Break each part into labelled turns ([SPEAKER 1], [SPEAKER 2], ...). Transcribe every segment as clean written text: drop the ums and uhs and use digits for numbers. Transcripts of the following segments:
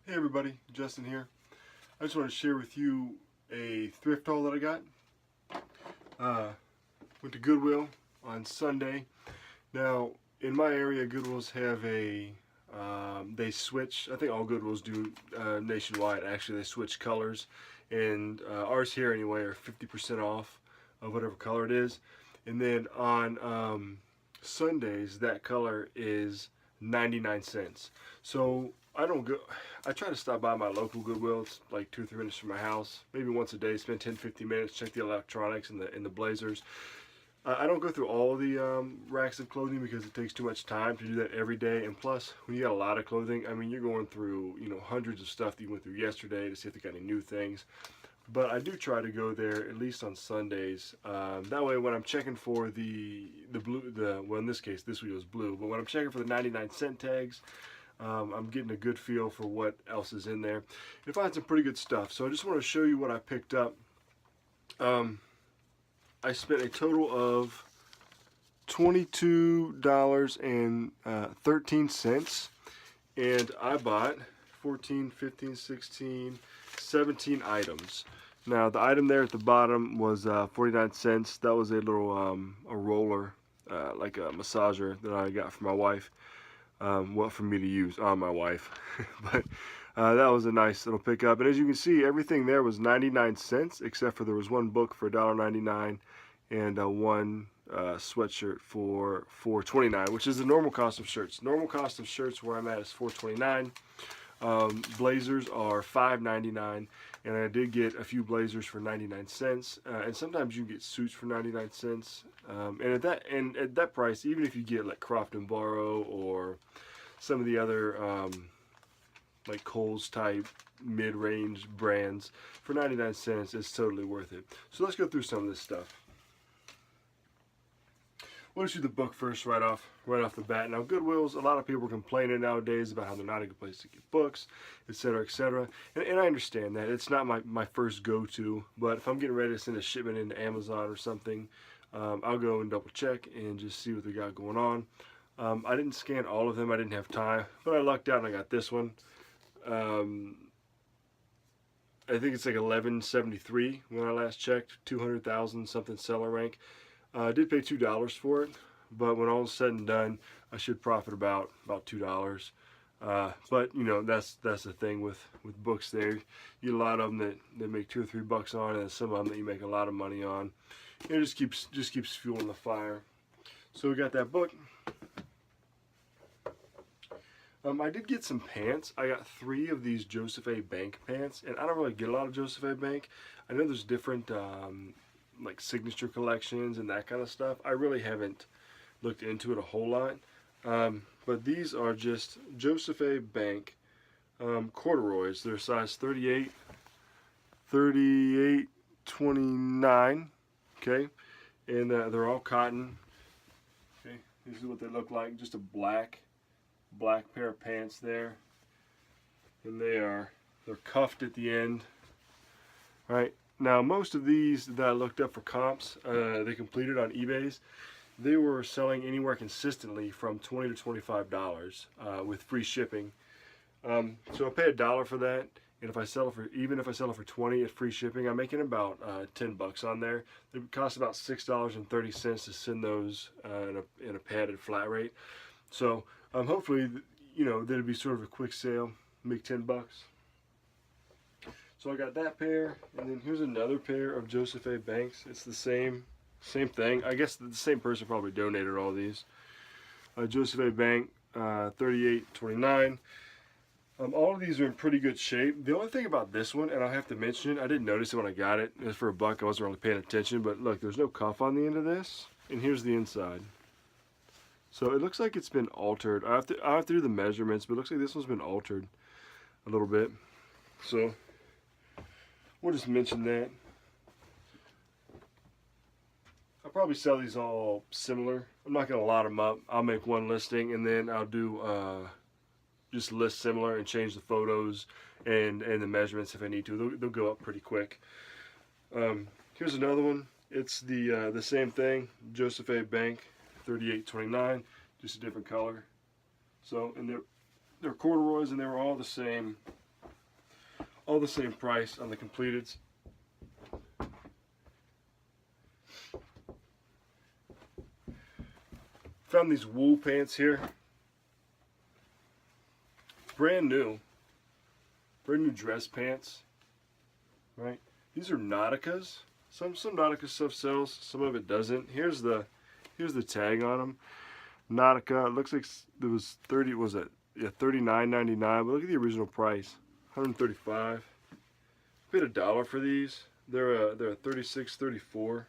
[SPEAKER 1] Hey everybody, Justin here. I just want to share with you a thrift haul that I got. Went to Goodwill on Sunday. Now, in my area, Goodwills have they switch, I think all Goodwills do nationwide, actually they switch colors. And ours here anyway are 50% off of whatever color it is. And then on Sundays, that color is 99 cents. So I don't go, I try to stop by my local Goodwill. It's like 2 or 3 minutes from my house. Maybe once a day, spend 10-15 minutes, check the electronics and the blazers. I don't go through all the racks of clothing because it takes too much time to do that every day. And plus, when you got a lot of clothing, I mean, you're going through, hundreds of stuff that you went through yesterday to see if they got any new things. But I do try to go there at least on Sundays. That way, when I'm checking for the well, in this case, this week was blue. But when I'm checking for the 99-cent tags, I'm getting a good feel for what else is in there. I find some pretty good stuff. So I just want to show you what I picked up. I spent a total of $22.13, and I bought 14, 15, 16, 17 items. Now the item there at the bottom was 49 cents. That was a little a roller, like a massager that I got for my wife. Well, for me to use on my wife. But that was a nice little pickup. And as you can see, everything there was 99 cents, except for there was one book for $1.99 and one sweatshirt for $4.29, which is the normal cost of shirts. Normal cost of shirts where I'm at is $4.29. Blazers are $5.99, and I did get a few blazers for 99 cents. And sometimes you get suits for 99 cents. And at that price, even if you get like Croft and Barrow or some of the other like Kohl's type mid-range brands, for 99 cents, it's totally worth it. So let's go through some of this stuff. We'll just do the book first right off the bat. Now, Goodwills, a lot of people are complaining nowadays about how they're not a good place to get books, etc., etc. And I understand that. It's not my first go-to, but if I'm getting ready to send a shipment into Amazon or something, I'll go and double check and just see what they got going on. I didn't scan all of them. I didn't have time, but I lucked out and I got this one. I think it's like 1173 when I last checked, 200,000 something seller rank. I did pay $2 for it, but when all is said and done, I should profit about $2. But that's the thing with books. There, you get a lot of them that make $2 or $3 on, and some of them that you make a lot of money on. And it just keeps fueling the fire. So we got that book. I did get some pants. I got 3 of these Joseph A. Bank pants, and I don't really get a lot of Joseph A. Bank. I know there's different like signature collections and that kind of stuff. I really haven't looked into it a whole lot. But these are just Joseph A. Bank corduroys. They're size 38, 38, 29. Okay, and they're all cotton. Okay, this is what they look like. Just a black pair of pants there, and they're cuffed at the end. All right. Now, most of these that I looked up for comps, they completed on eBay's, they were selling anywhere consistently from $20 to $25 with free shipping. So I pay $1 for that, and if I sell it for $20 at free shipping, I'm making about $10 on there. It costs about $6.30 to send those in a padded flat rate. So hopefully, that'd be sort of a quick sale, make $10. So I got that pair, and then here's another pair of Joseph A. Banks. It's the same thing. I guess the same person probably donated all these. Joseph A. Bank, 38.29. All of these are in pretty good shape. The only thing about this one, and I'll have to mention it, I didn't notice it when I got it. It was for $1. I wasn't really paying attention, but look, there's no cuff on the end of this, and here's the inside. So it looks like it's been altered. I have to do the measurements, but it looks like this one's been altered a little bit. So we'll just mention that. I'll probably sell these all similar. I'm not going to lot them up. I'll make one listing, and then I'll do just list similar and change the photos and the measurements if I need to. They'll go up pretty quick. Here's another one. It's the same thing. Joseph A. Bank, 38.29, just a different color. So, and they're corduroys, and they were all the same All the same price on the completeds. Found these wool pants here. Brand new dress pants, right? These are Nauticas. Some Nautica stuff sells, some of it doesn't. Here's the tag on them. Nautica. It looks like there was 30. Was it? Yeah, $39.99. But look at the original price, $135. Paid $1 for these. They're a 36-34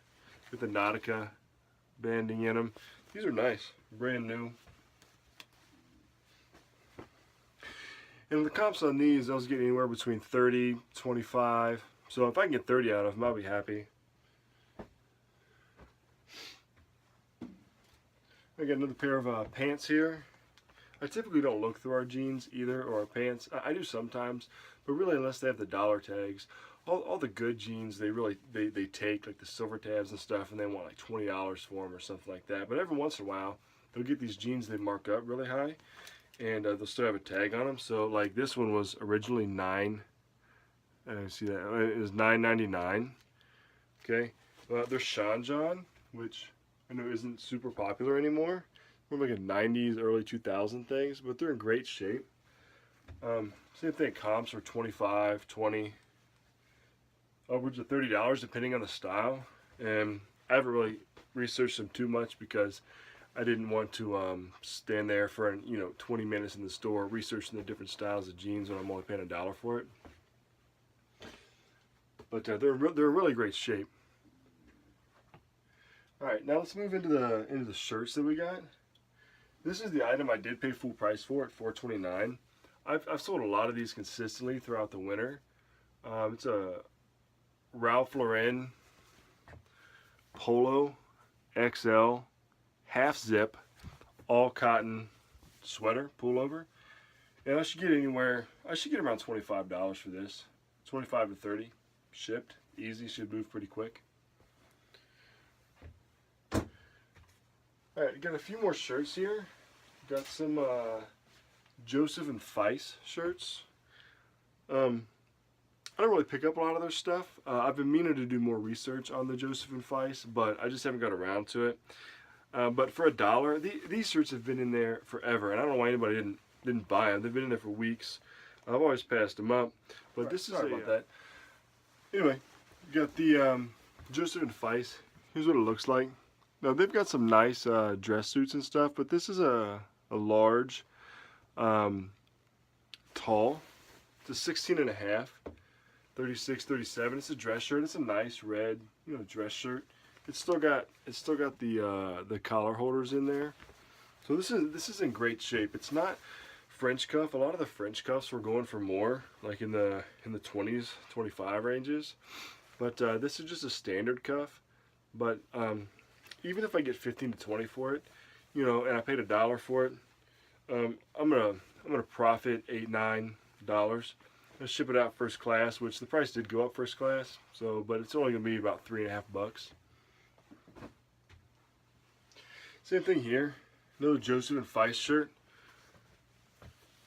[SPEAKER 1] with the Nautica banding in them. These are nice, brand new. And the comps on these, I was getting anywhere between 30, 25. So if I can get 30 out of them, I'll be happy. I got another pair of pants here. I typically don't look through our jeans either, or our pants. I do sometimes, but really unless they have the dollar tags. All the good jeans, they take like the silver tabs and stuff, and they want like $20 for them or something like that. But every once in a while, they'll get these jeans they mark up really high, and they'll still have a tag on them. So like this one was originally see that it was $9.99. Okay, there's Sean John, which I know isn't super popular anymore. More like a 90s, early 2000 things, but they're in great shape. Same thing, comps are 25, 20, upwards of $30 depending on the style. And I haven't really researched them too much because I didn't want to stand there for 20 minutes in the store researching the different styles of jeans when I'm only paying $1 for it. But they're in really great shape. All right, now let's move into the shirts that we got. This is the item I did pay full price for at $4.29. I've sold a lot of these consistently throughout the winter. It's a Ralph Lauren Polo XL half zip all cotton sweater pullover, and I should get around $25 for this. 25 to 30 shipped, easy, should move pretty quick. Alright, got a few more shirts here. Got some Joseph and Feiss shirts. I don't really pick up a lot of their stuff. I've been meaning to do more research on the Joseph and Feiss, but I just haven't got around to it. But for $1, these shirts have been in there forever, and I don't know why anybody didn't buy them. They've been in there for weeks. I've always passed them up, but right, this is sorry about that. Anyway, got the Joseph and Feiss. Here's what it looks like. Now they've got some nice dress suits and stuff, but this is a large, tall. It's a 16 and a half, 36, 37. It's a dress shirt. It's a nice red, dress shirt. It's still got the collar holders in there. So this is in great shape. It's not French cuff. A lot of the French cuffs were going for more, like in the 20s, 25 ranges. But this is just a standard cuff. But even if I get 15 to 20 for it, and I paid $1 for it, I'm gonna profit $8, $9. I'll ship it out first class, which the price did go up first class. So, but it's only gonna be about $3.50. Same thing here. Another Joseph and Feiss shirt.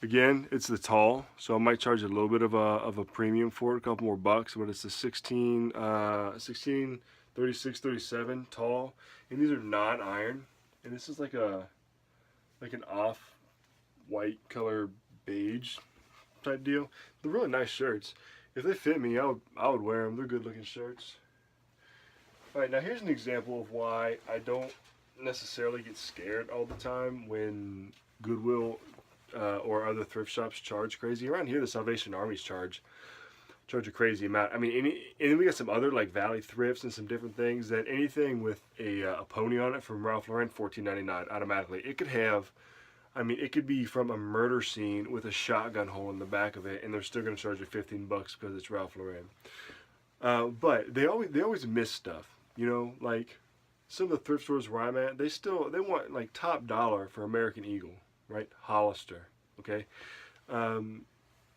[SPEAKER 1] Again, it's the tall, so I might charge a little bit of a premium for it, a couple more bucks. But it's the 16, 36, 37 tall, and these are non-iron, and this is like an off-white color beige type deal. They're really nice shirts. If they fit me, I would wear them. They're good-looking shirts. All right, now here's an example of why I don't necessarily get scared all the time when Goodwill or other thrift shops charge crazy. Around here, the Salvation Army's charge a crazy amount. I mean, and then we got some other like Valley Thrifts and some different things that anything with a pony on it from Ralph Lauren, $14.99 automatically. It could have, it could be from a murder scene with a shotgun hole in the back of it, and they're still going to charge you $15 because it's Ralph Lauren. But they always miss stuff, like some of the thrift stores where I'm at, they want like top dollar for American Eagle, right? Hollister, okay?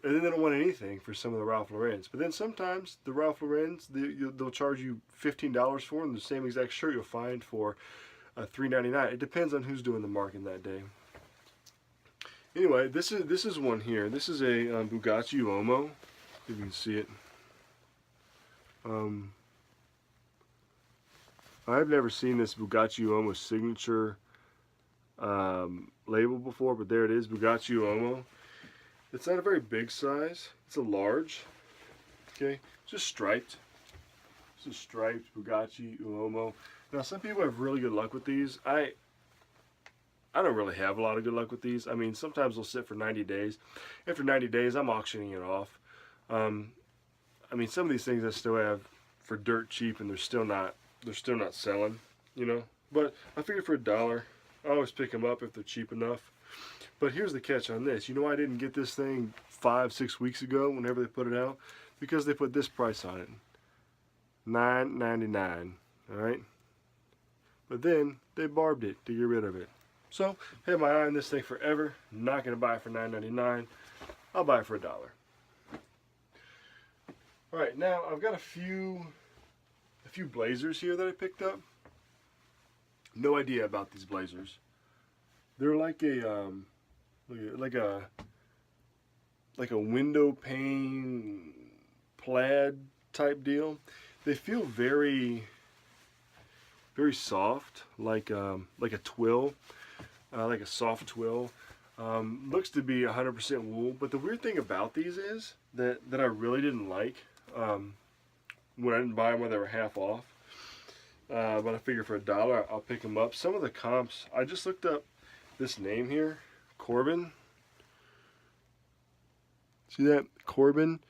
[SPEAKER 1] And then they don't want anything for some of the Ralph Laurens. But then sometimes the Ralph Laurens, they'll charge you $15 for them. The same exact shirt you'll find for $3.99. It depends on who's doing the marking that day. Anyway, this is one here. This is a Bugatti Uomo. See if you can see it. I've never seen this Bugatti Uomo signature label before, but there it is, Bugatti Uomo. It's not a very big size. It's a large. Okay, it's just striped. It's a striped Bugatti Uomo. Now, some people have really good luck with these. I don't really have a lot of good luck with these. I mean, sometimes they'll sit for 90 days. After 90 days, I'm auctioning it off. I mean, some of these things I still have for dirt cheap, and they're still not selling, you know. But I figured for $1, I always pick them up if they're cheap enough. But here's the catch on this. You know why I didn't get this thing 5-6 weeks ago whenever they put it out? Because they put this price on it. $9.99. Alright? But then they barbed it to get rid of it. So, I had my eye on this thing forever. Not going to buy it for $9.99. I'll buy it for $1. Alright, now I've got a few blazers here that I picked up. No idea about these blazers. They're like a window pane plaid type deal. They feel very soft, like a twill, like a soft twill. Looks to be 100% wool, but the weird thing about these is that I really didn't like when I didn't buy them when they were half off. But I figured for $1 I'll pick them up. Some of the comps, I just looked up this name here, Corbin. See that? Corbin.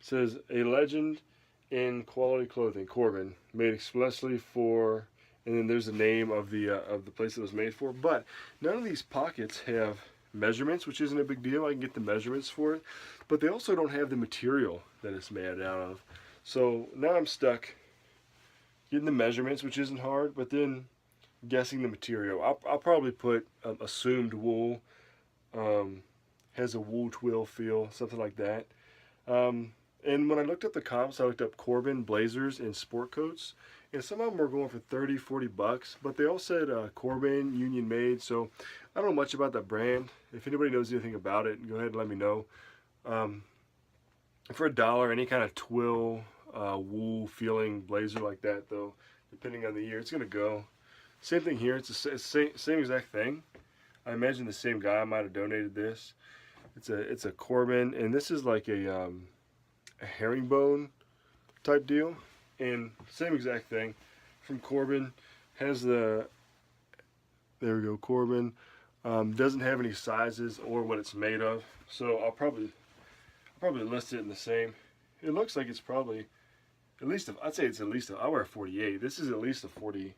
[SPEAKER 1] Says a legend in quality clothing. Corbin, made expressly for, and then there's the name of the place it was made for. But none of these pockets have measurements, which isn't a big deal. I can get the measurements for it, but they also don't have the material that it's made out of. So now I'm stuck getting the measurements, which isn't hard, but then guessing the material. I'll probably put assumed wool, has a wool twill feel, something like that. And when I looked up the comps, I looked up Corbin blazers and sport coats, and some of them were going for 30, 40 bucks, but they all said Corbin, union made, so I don't know much about that brand. If anybody knows anything about it, go ahead and let me know. For $1, any kind of twill, wool feeling blazer like that, though, depending on the year, it's going to go. Same thing here. It's the same exact thing. I imagine the same guy might have donated this. It's a Corbin, and this is like a herringbone type deal, and same exact thing from Corbin. Has the, there we go, Corbin. Doesn't have any sizes or what it's made of, so I'll probably list it in the same. It looks like it's probably at least I'd say it's at least I wear a 48. This is at least a 40,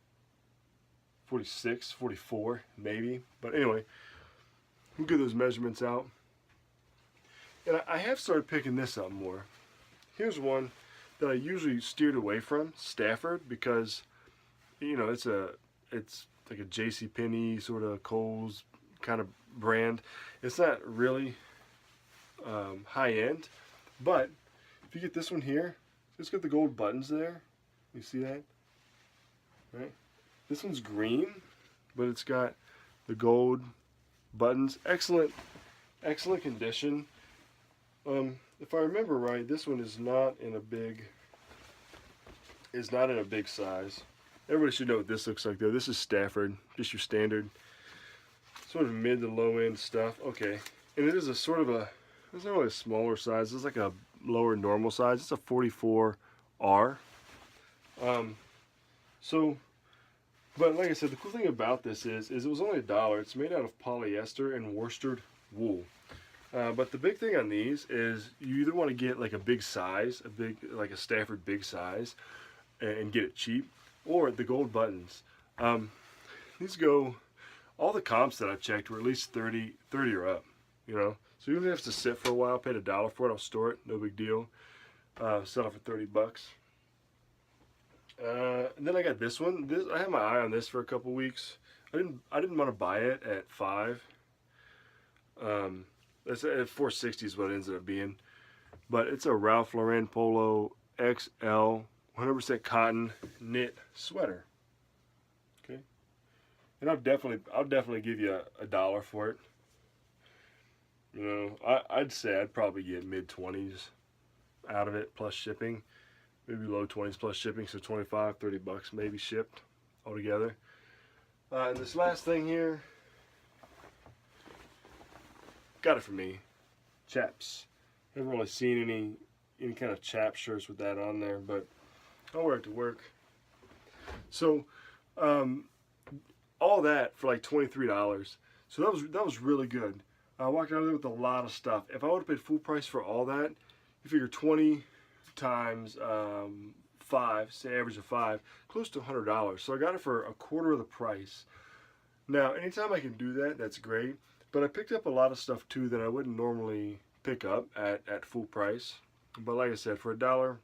[SPEAKER 1] 46, 44 maybe. But anyway, we'll get those measurements out. And I have started picking this up more. Here's one that I usually steered away from, Stafford, because you know it's like a JCPenney sort of Kohl's kind of brand. It's not really high end, but if you get this one here, it's got the gold buttons there. You see that? Right? This one's green, but it's got the gold buttons. Excellent condition. If I remember right, this one is not in a big size. Everybody should know what this looks like though. This is Stafford, just your standard sort of mid to low end stuff. Okay, and it is a sort of a, it's not really a smaller size. It's like a lower normal size. It's a 44R. So, but like I said, the cool thing about this is it was only $1. It's made out of polyester and worsted wool. But the big thing on these is you either want to get like a big size, like a Stafford big size, and get it cheap, or the gold buttons. These go, all the comps that I've checked were at least 30 or up, you know. So even if it has to sit for a while, paid $1 for it, I'll store it, no big deal. Sell it for 30 bucks. And then I got this one. I had my eye on this for a couple weeks. I didn't want to buy it at $5. That's at $4.60 is what it ended up being. But it's a Ralph Lauren Polo XL 100% cotton knit sweater. Okay, and I'll definitely give you $1 for it. You know, I'd say I'd probably get mid-20s out of it plus shipping, maybe low 20s plus shipping, so 25, 30 bucks maybe shipped altogether. And this last thing here, got it for me, chaps. Haven't really seen any kind of chap shirts with that on there, but I'll wear it to work. So, all that for like $23. So that was really good. I walked out of there with a lot of stuff. If I would have paid full price for all that, you figure 20 times 5, say average of 5, close to $100. So I got it for a quarter of the price. Now, anytime I can do that, that's great. But I picked up a lot of stuff too that I wouldn't normally pick up at full price. But like I said, for $1,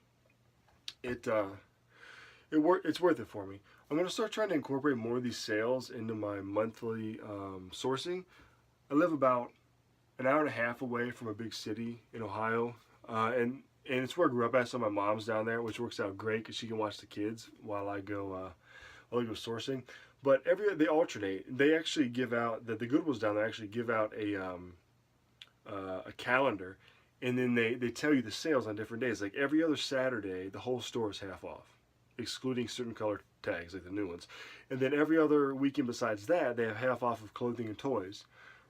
[SPEAKER 1] it's worth it for me. I'm going to start trying to incorporate more of these sales into my monthly sourcing. I live about an hour and a half away from a big city in Ohio, and it's where I grew up at. So my mom's down there, which works out great because she can watch the kids while I go sourcing. But they alternate. They actually give out the Goodwills down there actually give out a calendar, and then they tell you the sales on different days. Like every other Saturday, the whole store is half off, excluding certain color tags like the new ones. And then every other weekend besides that, they have half off of clothing and toys,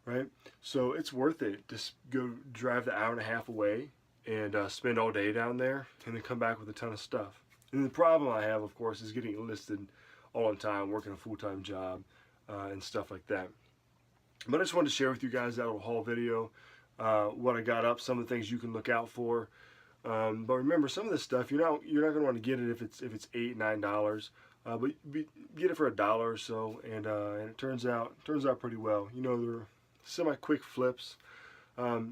[SPEAKER 1] right? So it's worth it to go drive the hour and a half away and spend all day down there and then come back with a ton of stuff. And the problem I have, of course, is getting it listed all on time, working a full-time job and stuff like that. But I just wanted to share with you guys that little haul video, what I got up, some of the things you can look out for. But remember, some of this stuff you're not going to want to get it if it's $8-9, but get it for $1 or so, and it turns out pretty well. You know, they're semi-quick flips,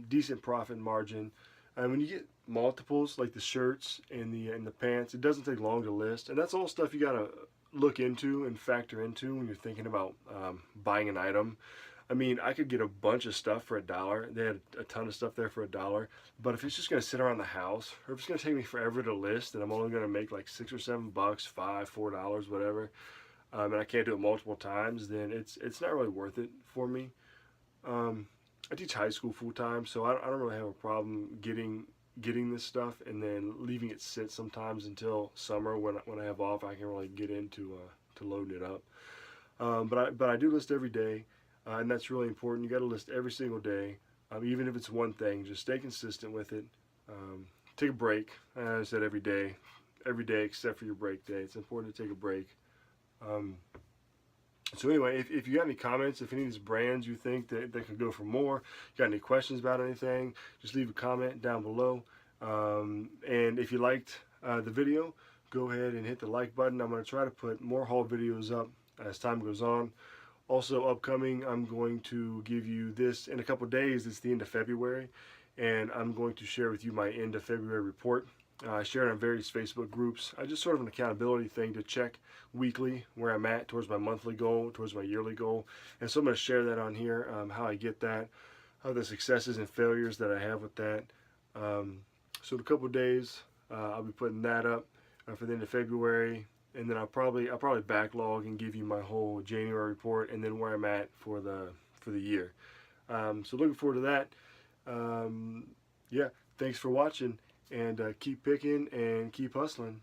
[SPEAKER 1] decent profit margin. And when you get multiples like the shirts and the pants, it doesn't take long to list, and that's all stuff you got to look into and factor into when you're thinking about buying an item. I mean, I could get a bunch of stuff for $1. They had a ton of stuff there for $1. But if it's just going to sit around the house, or if it's going to take me forever to list, and I'm only going to make like $6 or $7, $5, $4, whatever, and I can't do it multiple times, then it's not really worth it for me. I teach high school full time, so I don't really have a problem getting this stuff and then leaving it sit sometimes until summer when I have off. I can really get into to loading it up. But I do list every day. And that's really important. You got to list every single day, even if it's one thing. Just stay consistent with it. Take a break. As I said, every day except for your break day. It's important to take a break. So anyway, if you got any comments, if any of these brands you think that could go for more, you got any questions about anything, just leave a comment down below. And if you liked the video, go ahead and hit the like button. I'm going to try to put more haul videos up as time goes on. Also upcoming, I'm going to give you this in a couple days. It's the end of February, and I'm going to share with you my end of February report. I share it on various Facebook groups. I just sort of an accountability thing to check weekly where I'm at towards my monthly goal, towards my yearly goal. And so I'm going to share that on here, how I get that, how the successes and failures that I have with that. So in a couple days, I'll be putting that up for the end of February. And then I'll probably backlog and give you my whole January report and then where I'm at for the year. So looking forward to that. Yeah, thanks for watching, and keep picking and keep hustling.